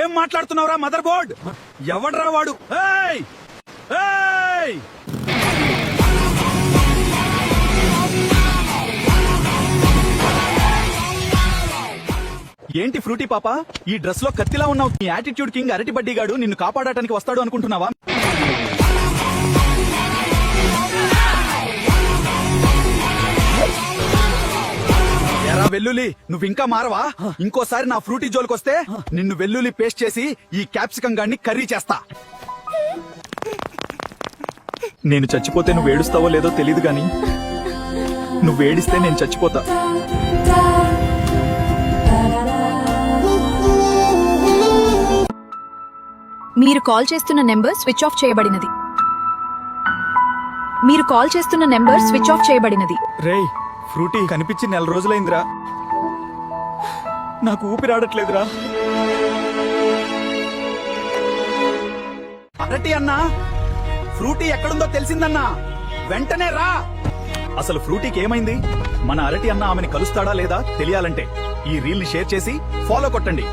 ఏం మాట్లాడుతున్నావురా mother board? ఎవడ్రా వాడు? ఏయ్! ఏయ్! ఏంటి ఫ్రూటీ పాప, ఈ డ్రెస్ లో కత్తిలా ఉన్నావు. నీ యాటిట్యూడ్ కింగ్ అరటి బడ్డీగాడు నిన్ను కాపాడటానికి వస్తాడు అనుకుంటున్నావా? ఎరా వెల్లుల్లి, నువ్వు ఇంకా మారవా? ఇంకోసారి నా ఫ్రూటీ జోలికొస్తే నిన్ను వెల్లుల్లి పేస్ట్ చేసి ఈ క్యాప్సికం గాడిని కర్రీ చేస్తా. నేను చచ్చిపోతే నువ్వు ఏడుస్తావో లేదో తెలీదు గాని నువ్వు ఏడిస్తే నేను చచ్చిపోతా. మీరు కాల్ చేస్తున్న నెంబర్ స్విచ్ ఆఫ్ చేయబడినది. మీరు కాల్ చేస్తున్న నెంబర్ స్విచ్ ఆఫ్ చేయబడినది. రేయ్ ఫ్రూటీ, కనిపించి 4 రోజులైందిరా. నాకు ఊపిరాడట్లేదురా. అరటి అన్నా, ఫ్రూటీ ఎక్కడుందో తెలిసిందన్నా, వెంటనే రా. అసలు ఫ్రూటీకి ఏమైంది? మన అరటి అన్న ఆమెని కలుస్తాడా లేదా తెలియాలంటే ఈ రీల్ ని షేర్ చేసి ఫాలో కొట్టండి.